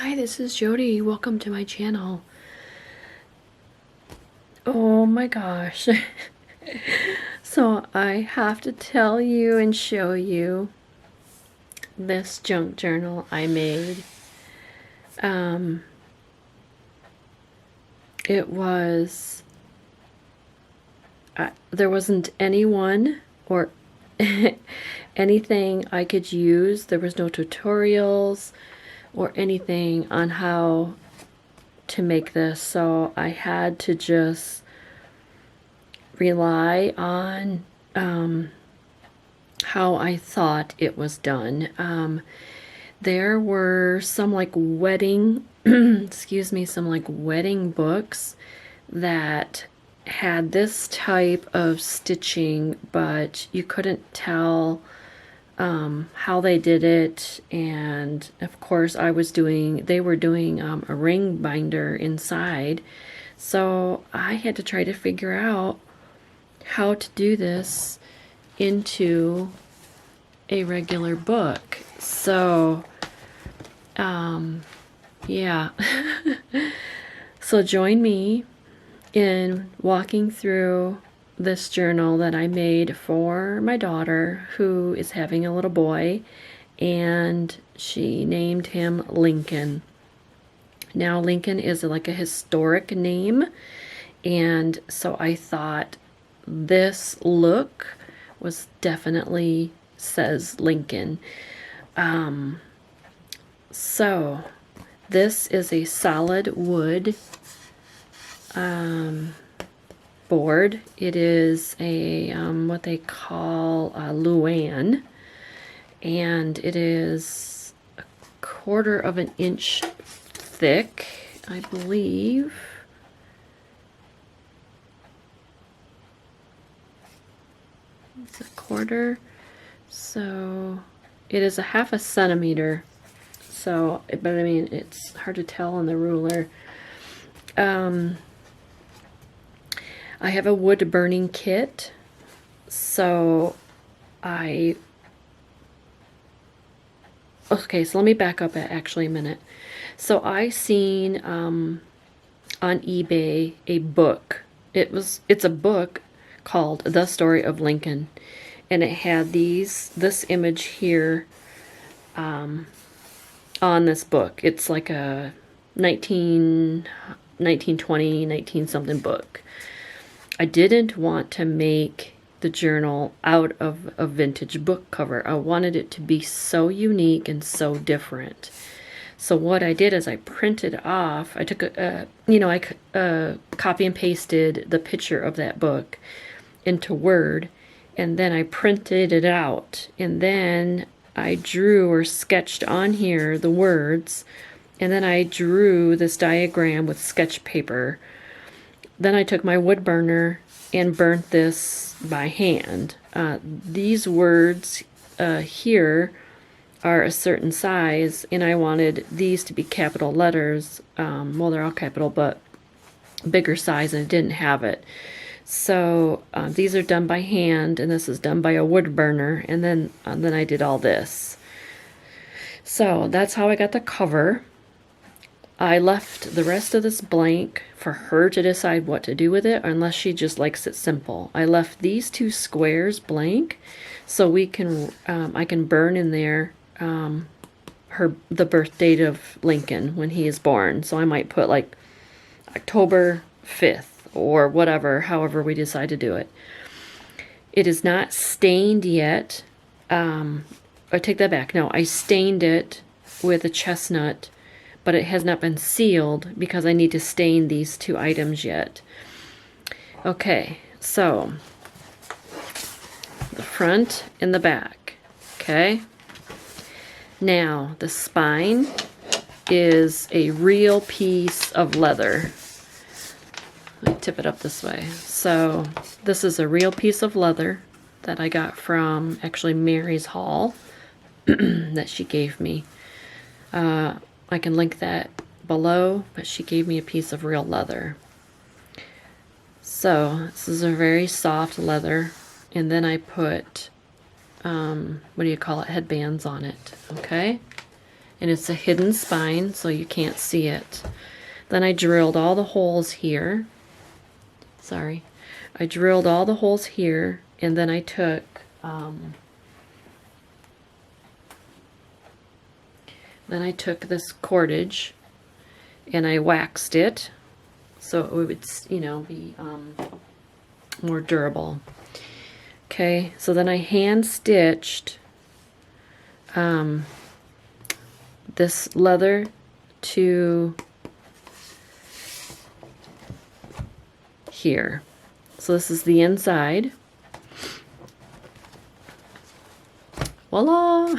Hi, this is Jody. Welcome to my channel. Oh my gosh. So I have to tell you and show you this junk journal I made. It was, there wasn't anyone or anything I could use. There was no tutorials or anything on how to make this, so I had to just rely on how I thought it was done. There were some like wedding, excuse me, some like wedding books that had this type of stitching, but you couldn't tell how they did it. And of course they were doing a ring binder inside, so I had to try to figure out how to do this into a regular book. So yeah. So join me in walking through this journal that I made for my daughter, who is having a little boy, and she named him Lincoln. Now, Lincoln is like a historic name, and so I thought this look was definitely says Lincoln. So this is a solid wood board. It is a what they call a Luan, and it is a 1/4 of an inch thick, I believe. It's a 1/4, so it is a 1/2 centimeter. So, but I mean, it's hard to tell on the ruler. I have a wood burning kit, so okay, so let me back up actually a minute. So I seen on eBay a book. It's a book called The Story of Lincoln, and it had this image here on this book. It's like a 1920, 19 something book. I didn't want to make the journal out of a vintage book cover. I wanted it to be so unique and so different. So what I did is I printed off, I took I copy and pasted the picture of that book into Word, and then I printed it out, and then I drew or sketched on here the words, and then I drew this diagram with sketch paper. Then I took my wood burner and burnt this by hand. These words here are a certain size, and I wanted these to be capital letters. Well, they're all capital, but bigger size, and it didn't have it. So these are done by hand, and this is done by a wood burner, and then I did all this. So that's how I got the cover. I left the rest of this blank for her to decide what to do with it, unless she just likes it simple. I left these 2 squares blank, so we can I can burn in there the birth date of Lincoln when he is born. So I might put like October 5th or whatever, however we decide to do it. It is not stained yet. I take that back. No, I stained it with a chestnut, but it has not been sealed because I need to stain these 2 items yet. Okay, so the front and the back. Okay. Now, the spine is a real piece of leather. Let me tip it up this way. So this is a real piece of leather that I got from actually Mary's haul that she gave me. I can link that below, but she gave me a piece of real leather. So this is a very soft leather, and then I put what do you call it, headbands on it. Okay, and it's a hidden spine, so you can't see it. Then I drilled all the holes here. Sorry. I drilled all the holes here, and then I took this cordage and I waxed it so it would, you know, be more durable. Okay, so then I hand stitched this leather to here. So this is the inside. Voila!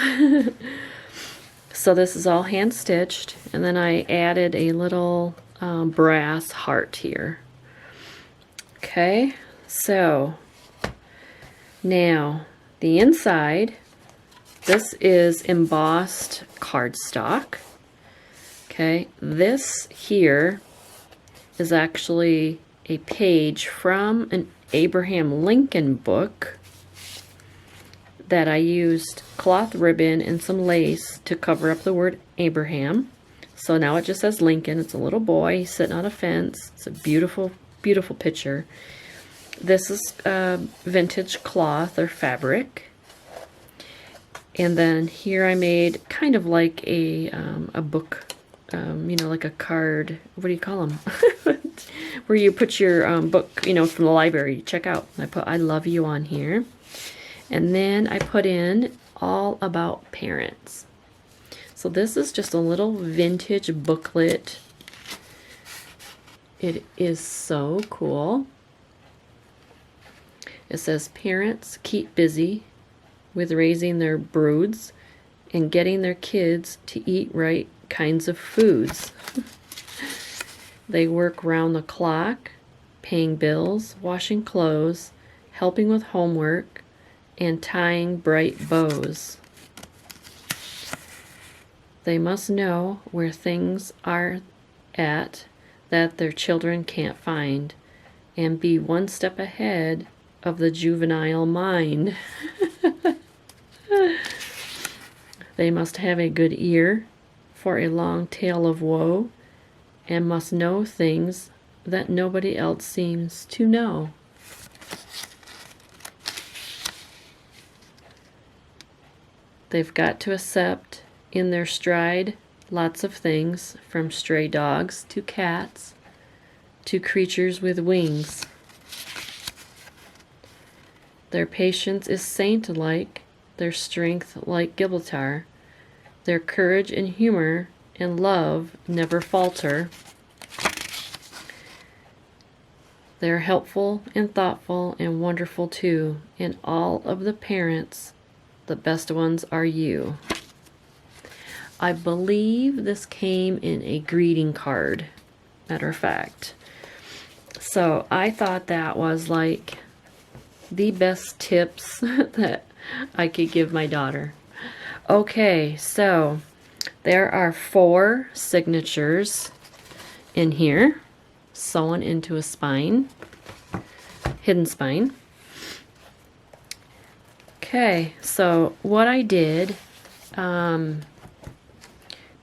So this is all hand stitched, and then I added a little brass heart here. Okay, so now the inside, this is embossed cardstock. Okay, this here is actually a page from an Abraham Lincoln book that I used cloth ribbon and some lace to cover up the word Abraham. So now it just says Lincoln. It's a little boy sitting on a fence. It's a beautiful, beautiful picture. This is vintage cloth or fabric. And then here I made kind of like a book, you know, like a card. What do you call them? Where you put your book, you know, from the library. Check out. I put I love you on here. And then I put in all about parents. So this is just a little vintage booklet. It is so cool. It says parents keep busy with raising their broods and getting their kids to eat right kinds of foods. They work round the clock, paying bills, washing clothes, helping with homework, and tying bright bows. They must know where things are at that their children can't find, and be one step ahead of the juvenile mind. They must have a good ear for a long tale of woe, and must know things that nobody else seems to know. They've got to accept in their stride lots of things, from stray dogs to cats to creatures with wings. Their patience is saint-like, their strength like Gibraltar, their courage and humor and love never falter. They're helpful and thoughtful and wonderful too, and all of the parents, the best ones are you. I believe this came in a greeting card, matter of fact. So I thought that was like the best tips that I could give my daughter. Okay, so there are 4 signatures in here, sewn into a spine, hidden spine. Okay, so what I did,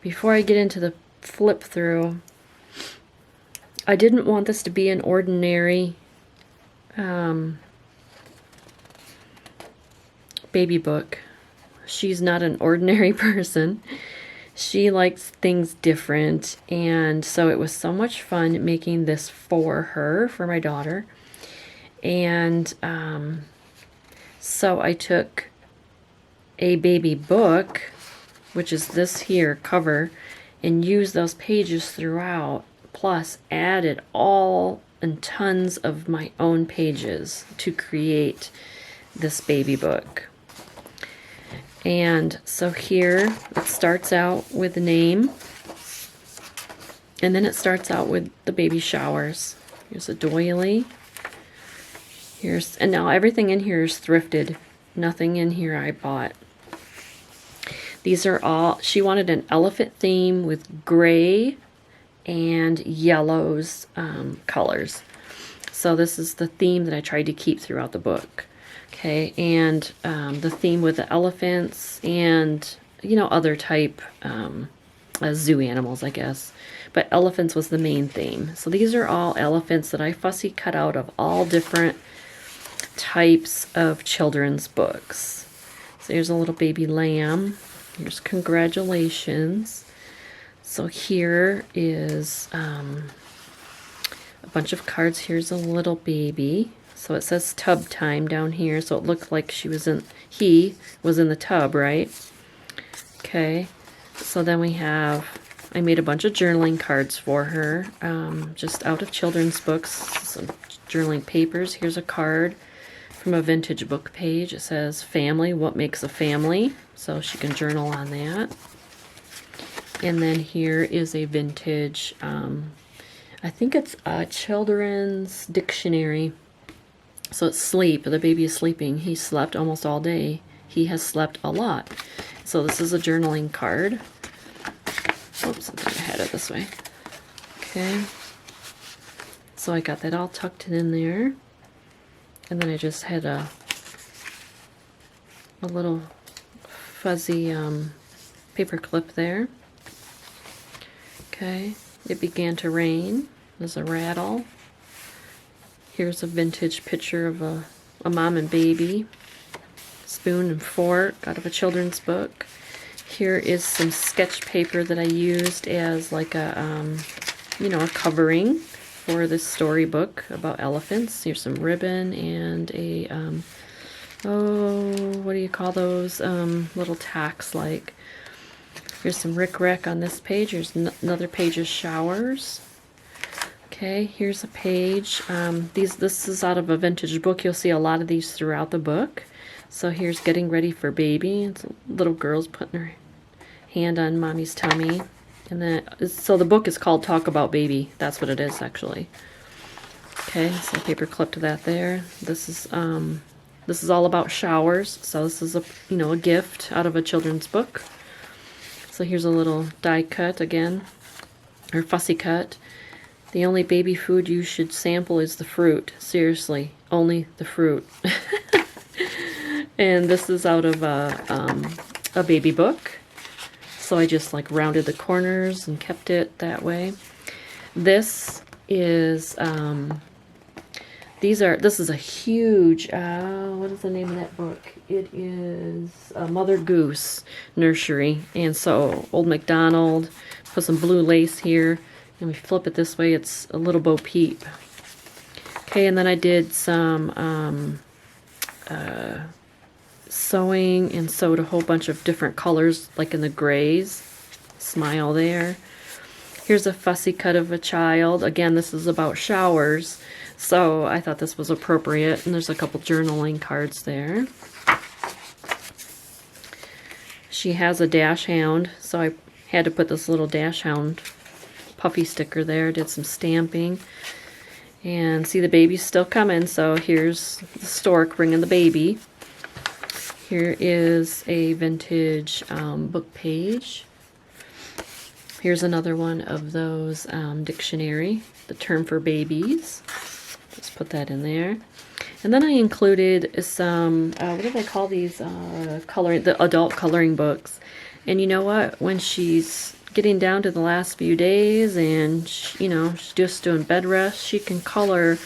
before I get into the flip through, I didn't want this to be an ordinary baby book. She's not an ordinary person. She likes things different, and so it was so much fun making this for her, for my daughter. And so I took a baby book, which is this here cover, and used those pages throughout, plus added all and tons of my own pages to create this baby book. And so here it starts out with the name, and then it starts out with the baby showers. Here's a doily. And now everything in here is thrifted. Nothing in here I bought. These are all, she wanted an elephant theme with gray and yellows colors. So this is the theme that I tried to keep throughout the book. Okay, and the theme with the elephants and you know, other type zoo animals, I guess. But elephants was the main theme. So these are all elephants that I fussy cut out of all different types of children's books. So here's a little baby lamb. Here's congratulations. So here is a bunch of cards. Here's a little baby. So it says tub time down here. So it looked like he was in the tub, right? Okay. So then we have, I made a bunch of journaling cards for her, just out of children's books, some journaling papers. Here's a card from a vintage book page. It says family, what makes a family? So she can journal on that. And then here is a vintage, I think it's a children's dictionary. So it's sleep. The baby is sleeping. He slept almost all day. He has slept a lot. So this is a journaling card. Oops, I think I had it this way. Okay. So I got that all tucked in there. And then I just had a little fuzzy paper clip there. Okay. It began to rain. There's a rattle. Here's a vintage picture of a mom and baby. Spoon and fork out of a children's book. Here is some sketch paper that I used as like a, you know, a covering for this storybook about elephants. Here's some ribbon and a, what do you call those? Little tacks like. Here's some rickrack on this page. Here's another page of showers. Okay, here's a page. This is out of a vintage book. You'll see a lot of these throughout the book. So here's getting ready for baby. It's a little girl's putting her hand on mommy's tummy. And then, so the book is called Talk About Baby. That's what it is, actually. Okay, so paper clip to that there. This is all about showers. So this is a gift out of a children's book. So here's a little die cut again, or fussy cut. The only baby food you should sample is the fruit. Seriously, only the fruit. And this is out of a baby book. So I just like rounded the corners and kept it that way. This is this is a huge, what is the name of that book? It is Mother Goose Nursery. And so Old MacDonald, put some blue lace here. And we flip it this way, it's a little Bo Peep. Okay, and then I did some sewing and sewed a whole bunch of different colors, like in the grays. Smile there. Here's a fussy cut of a child. Again, this is about showers, so I thought this was appropriate. And there's a couple journaling cards there. She has a dash hound, so I had to put this little dash hound puffy sticker there. Did some stamping. And see, the baby's still coming, so here's the stork bringing the baby. Here is a vintage book page. Here's another one of those dictionary, the term for babies. Just put that in there. And then I included some, what do they call these? The adult coloring books. And you know what? When she's getting down to the last few days and, she's just doing bed rest, she can color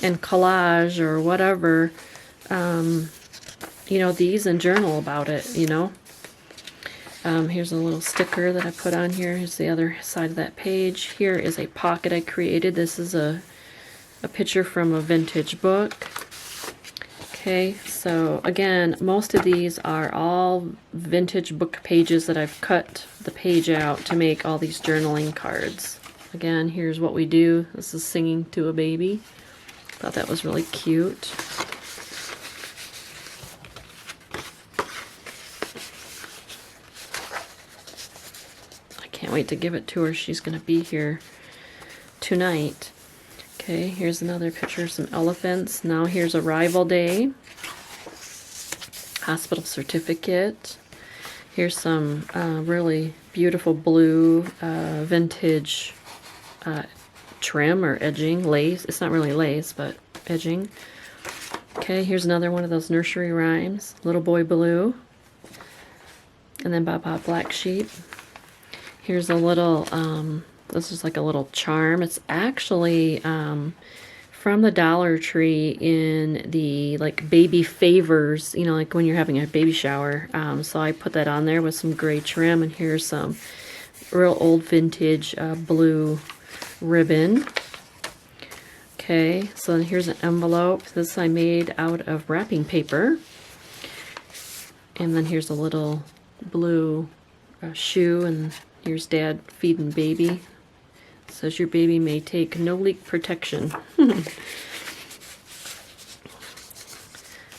and collage or whatever, these and journal about it, Here's a little sticker that I put on here. Here's the other side of that page. Here is a pocket I created. This is a picture from a vintage book. Okay, so again, most of these are all vintage book pages that I've cut the page out to make all these journaling cards. Again, here's what we do. This is singing to a baby. Thought that was really cute. Can't wait to give it to her. She's going to be here tonight. Okay, here's another picture of some elephants. Now here's Arrival Day. Hospital certificate. Here's some really beautiful blue vintage trim or edging, lace. It's not really lace, but edging. Okay, here's another one of those nursery rhymes. Little Boy Blue. And then Baba Black Sheep. Here's a little, this is like a little charm. It's actually from the Dollar Tree in the like baby favors, you know, like when you're having a baby shower. So I put that on there with some gray trim, and here's some real old vintage blue ribbon. Okay, so then here's an envelope. This I made out of wrapping paper. And then here's a little blue shoe, and here's Dad feeding baby. It says your baby may take no leak protection.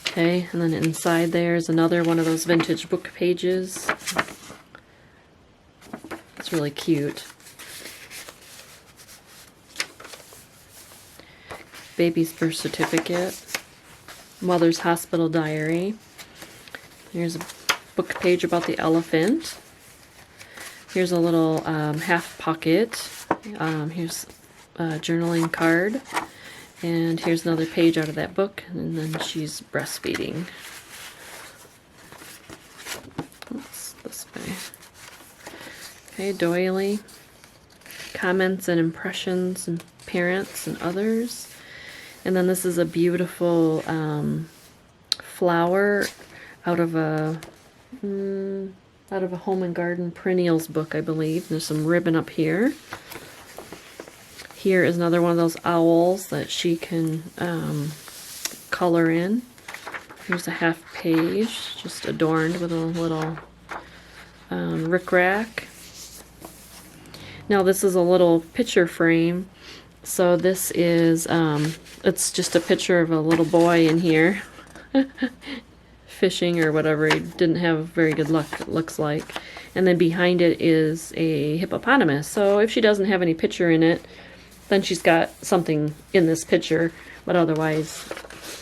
Okay, and then inside there's another one of those vintage book pages. It's really cute. Baby's birth certificate. Mother's hospital diary. Here's a book page about the elephant. Here's a little half pocket. Here's a journaling card. And here's another page out of that book. And then she's breastfeeding. Oops, this way. Okay, doily. Comments and impressions and parents and others. And then this is a beautiful flower out of a Home and Garden Perennials book, I believe. There's some ribbon up here. Here is another one of those owls that she can color in. Here's a half page, just adorned with a little rickrack. Now this is a little picture frame. So this is, it's just a picture of a little boy in here. Fishing or whatever. He didn't have very good luck, it looks like. And then behind it is a hippopotamus. So if she doesn't have any picture in it, then she's got something in this picture. But otherwise,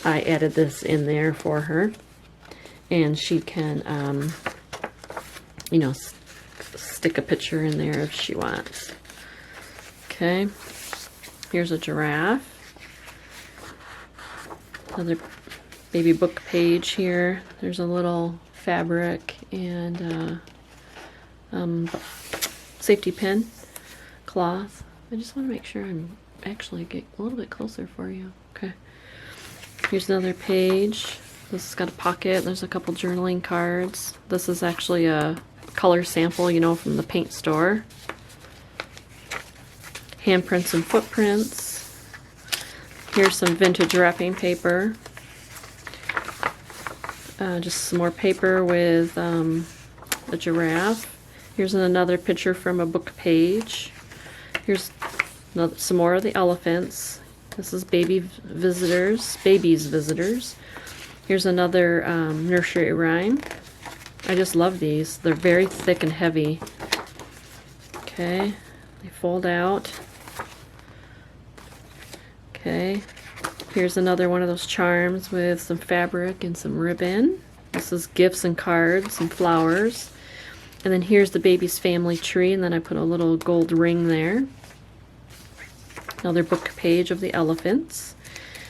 I added this in there for her. And she can, you know, stick a picture in there if she wants. Okay. Here's a giraffe. Another baby book page here. There's a little fabric and safety pin cloth. I just want to make sure I'm actually get a little bit closer for you. Okay. Here's another page. This has got a pocket. There's a couple journaling cards. This is actually a color sample, you know, from the paint store. Handprints and footprints. Here's some vintage wrapping paper. Just some more paper with a giraffe. Here's another picture from a book page. Here's some more of the elephants. This is baby's visitors. Here's another nursery rhyme. I just love these. They're very thick and heavy. Okay, they fold out. Okay. Here's another one of those charms with some fabric and some ribbon. This is gifts and cards and flowers. And then here's the baby's family tree, and then I put a little gold ring there. Another book page of the elephants.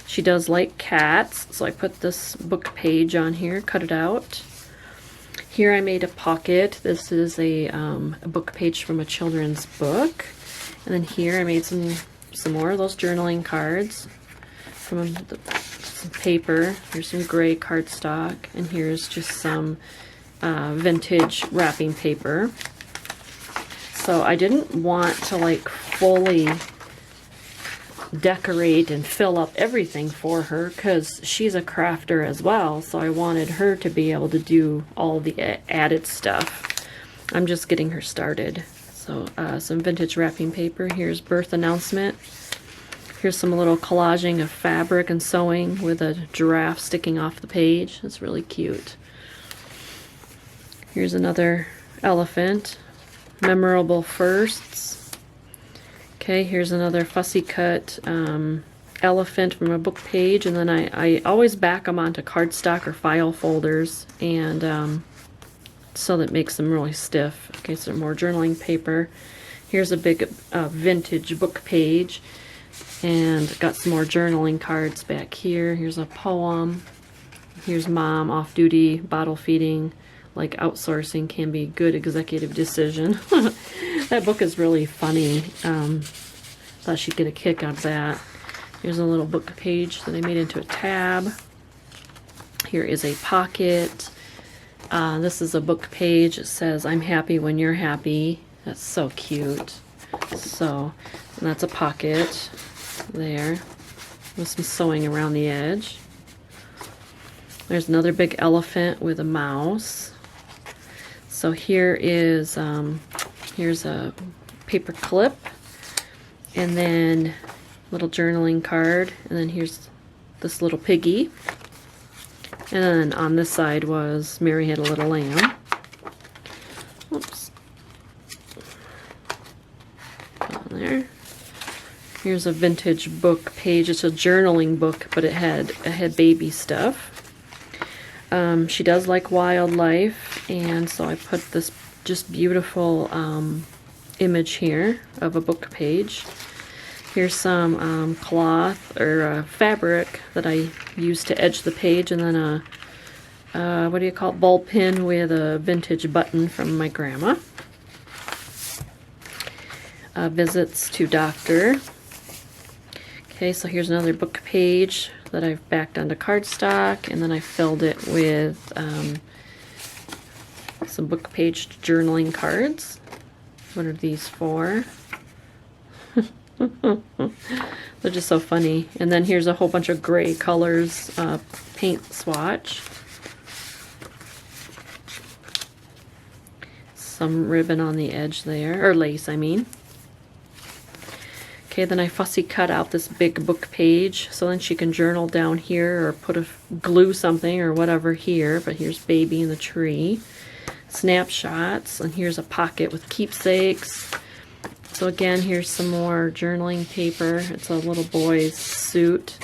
She does like cats, so I put this book page on here, cut it out. Here I made a pocket. This is a book page from a children's book. And then here I made some more of those journaling cards. From some paper. Here's some gray cardstock, and here's just some vintage wrapping paper. So I didn't want to like fully decorate and fill up everything for her because she's a crafter as well, so I wanted her to be able to do all the added stuff. I'm just getting her started. So some vintage wrapping paper. Here's birth announcement. Here's some little collaging of fabric and sewing with a giraffe sticking off the page. It's really cute. Here's another elephant. Memorable firsts. Okay, here's another fussy cut elephant from a book page, and then I always back them onto cardstock or file folders, and so that makes them really stiff. Okay, so more journaling paper. Here's a big vintage book page. And got some more journaling cards back here. Here's a poem. Here's mom off duty, bottle feeding, like outsourcing can be a good executive decision. That book is really funny. Thought she'd get a kick out of that. Here's a little book page that I made into a tab. Here is a pocket. This is a book page. It says, "I'm happy when you're happy." That's so cute. So, and that's a pocket there with some sewing around the edge. There's another big elephant with a mouse. So here is, here's a paper clip, and then little journaling card, and then here's this little piggy. And then on this side was Mary Had a Little Lamb. Oops. On there. Here's a vintage book page. It's a journaling book, but it had baby stuff. She does like wildlife, and so I put this just beautiful image here of a book page. Here's some cloth or fabric that I used to edge the page, and then a what do you call it, ball pin with a vintage button from my grandma. Visits to doctor. Okay, so here's another book page that I've backed onto cardstock, and then I filled it with some book page journaling cards. What are these for? They're just so funny. And then here's a whole bunch of gray colors, paint swatch. Some ribbon on the edge there, or lace, I mean. Okay, then I fussy cut out this big book page, so then she can journal down here or glue something or whatever here. But here's baby in the tree. Snapshots, and here's a pocket with keepsakes. So again, here's some more journaling paper. It's a little boy's suit.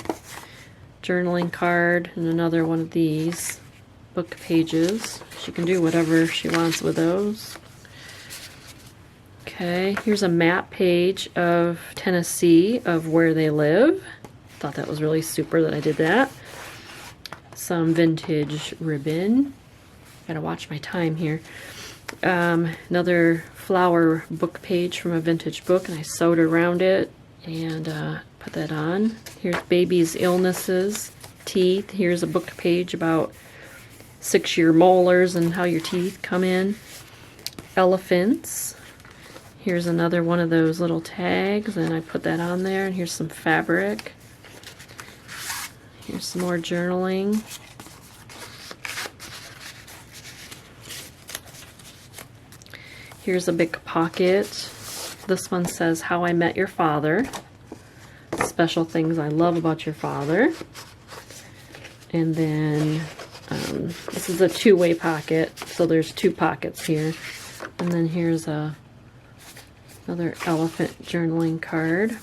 Journaling card, and another one of these book pages. She can do whatever she wants with those. Okay, here's a map page of Tennessee, of where they live. Thought that was really super that I did that. Some vintage ribbon. Gotta watch my time here. Another flower book page from a vintage book, and I sewed around it and put that on. Here's baby's illnesses, teeth. Here's a book page about 6-year molars and how your teeth come in. Elephants. Here's another one of those little tags, and I put that on there. And here's some fabric. Here's some more journaling. Here's a big pocket. This one says, "How I Met Your Father." Special things I love about your father. And then this is a two-way pocket, so there's 2 pockets here. And then here's another elephant journaling card.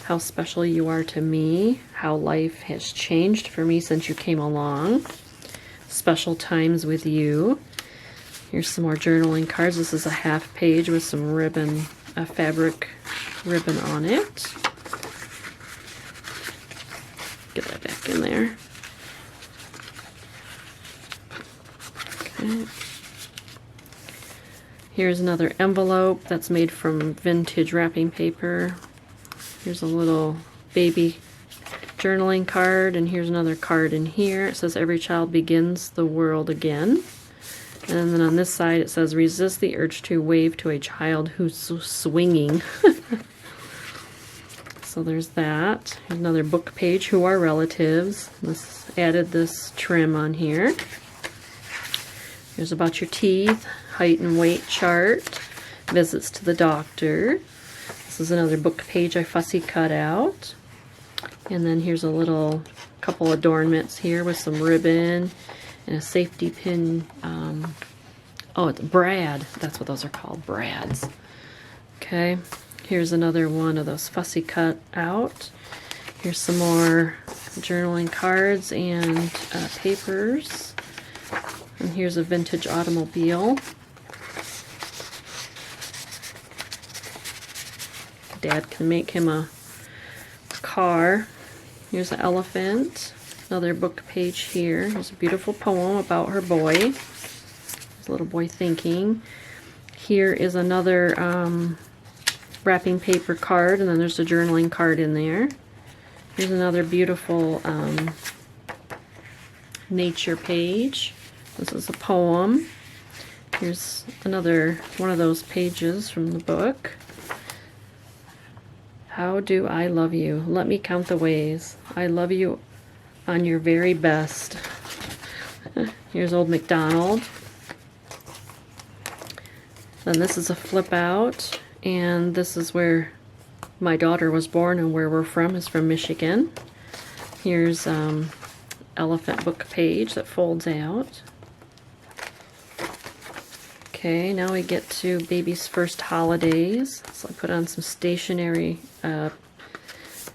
"How special you are to me. How life has changed for me since you came along. Special times with you." Here's some more journaling cards. This is a half page with some ribbon, fabric ribbon on it. Get that back in there. Okay. Here's another envelope that's made from vintage wrapping paper. Here's a little baby journaling card, and here's another card in here. It says, "Every child begins the world again." And then on this side it says, "Resist the urge to wave to a child who's swinging." So there's that. Here's another book page, "Who Are Relatives." This added this trim on here. Here's about your teeth, height and weight chart, visits to the doctor. This is another book page I fussy cut out. And then here's a little couple adornments here with some ribbon and a safety pin. Oh, it's brad. That's what those are called, brads. Okay, here's another one of those fussy cut out. Here's some more journaling cards and papers. And here's a vintage automobile. Dad can make him a car. Here's an elephant. Another book page here. Here's a beautiful poem about her boy. There's a little boy thinking. Here is another wrapping paper card, and then there's a journaling card in there. Here's another beautiful nature page. This is a poem. Here's another one of those pages from the book. How do I love you? Let me count the ways. I love you on your very best. Here's Old MacDonald. Then this is a flip out, and this is where my daughter was born, and where we're from is from Michigan. Here's elephant book page that folds out. Okay, now we get to baby's first holidays. So I put on some stationery,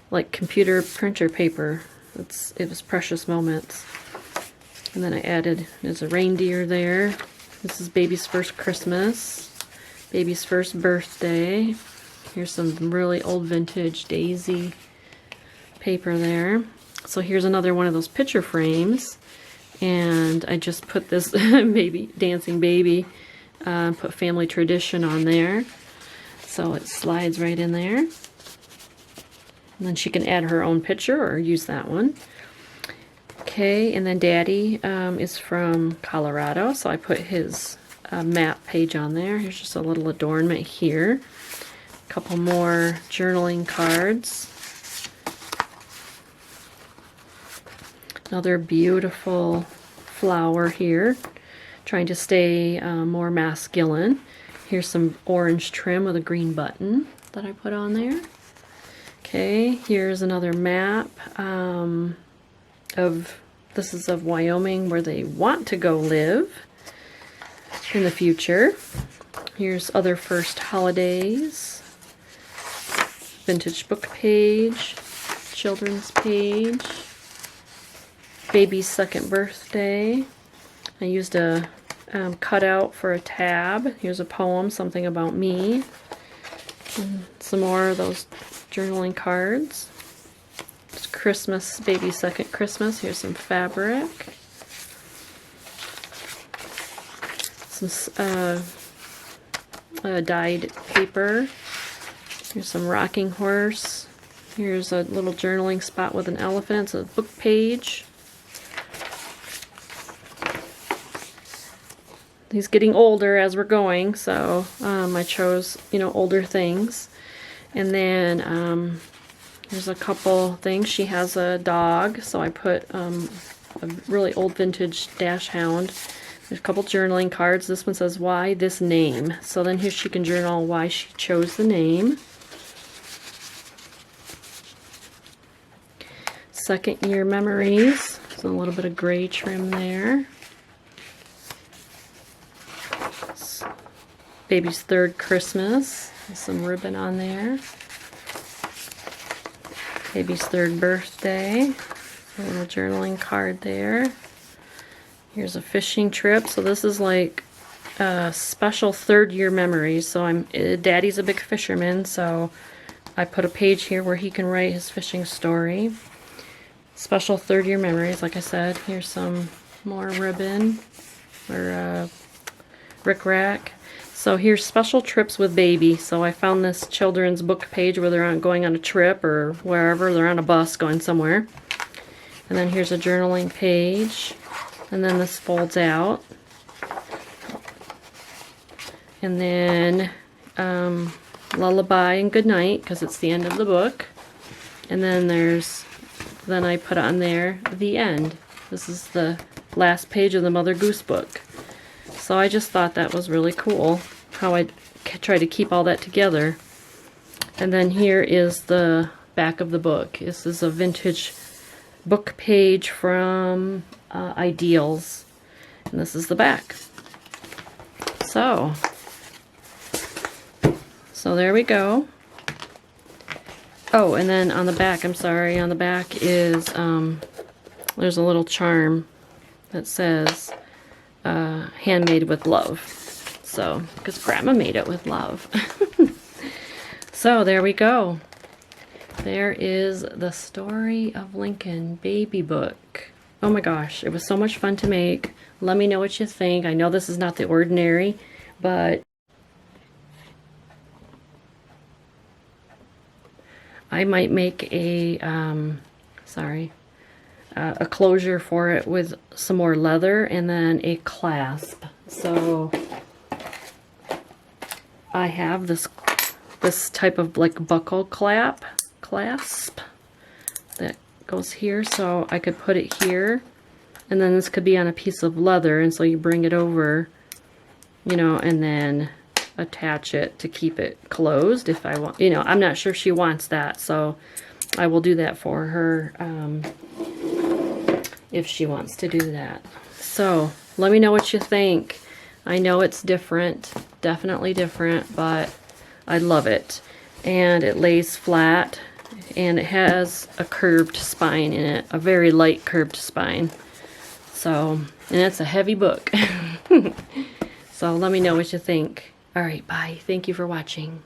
like computer printer paper. It was Precious Moments. And then I added, there's a reindeer there. This is baby's first Christmas, baby's first birthday. Here's some really old vintage daisy paper there. So here's another one of those picture frames. And I just put this baby, dancing baby, put family tradition on there. So it slides right in there. And then she can add her own picture or use that one. Okay, and then Daddy is from Colorado, so I put his map page on there. Here's just a little adornment here. A couple more journaling cards. Another beautiful flower here, trying to stay more masculine. Here's some orange trim with a green button that I put on there. Okay, here's another map this is of Wyoming, where they want to go live in the future. Here's other first holidays, vintage book page, children's page, baby's second birthday. I used a cutout for a tab. Here's a poem, something about me. And some more of those journaling cards. It's Christmas, baby's second Christmas. Here's some fabric. Some dyed paper. Here's some rocking horse. Here's a little journaling spot with an elephant. It's a book page. He's getting older as we're going, so I chose, older things. And then there's a couple things. She has a dog, so I put a really old vintage dash hound. There's a couple journaling cards. This one says, why this name? So then here she can journal why she chose the name. Second year memories. So a little bit of gray trim there. Baby's third Christmas. There's some ribbon on there. Baby's third birthday. A little journaling card there. Here's a fishing trip. So this is like a special third year memories. So Daddy's a big fisherman, so I put a page here where he can write his fishing story. Special third year memories, like I said. Here's some more ribbon or rickrack. So here's special trips with baby. So I found this children's book page where they're going on a trip or wherever. They're on a bus going somewhere. And then here's a journaling page. And then this folds out. And then lullaby and good night, because it's the end of the book. And then then I put on there the end. This is the last page of the Mother Goose book. So I just thought that was really cool, how I try to keep all that together. And then here is the back of the book. This is a vintage book page from Ideals. And this is the back. So there we go. Oh, and then on the back, on the back is, there's a little charm that says, handmade with love. So, because Grandma made it with love. So, there we go. There is the Story of Lincoln baby book. Oh my gosh, it was so much fun to make. Let me know what you think. I know this is not the ordinary, but I might make a, a closure for it with some more leather and then a clasp. So I have this type of like buckle clasp that goes here, so I could put it here, and then this could be on a piece of leather, and so you bring it over, you know, and then attach it to keep it closed if I want. You know, I'm not sure she wants that, so I will do that for her if she wants to do that. So let me know what you think. I know it's different, definitely different, but I love it. And it lays flat, and it has a curved spine in it, a very light curved spine. So, and it's a heavy book. So let me know what you think. All right, bye. Thank you for watching.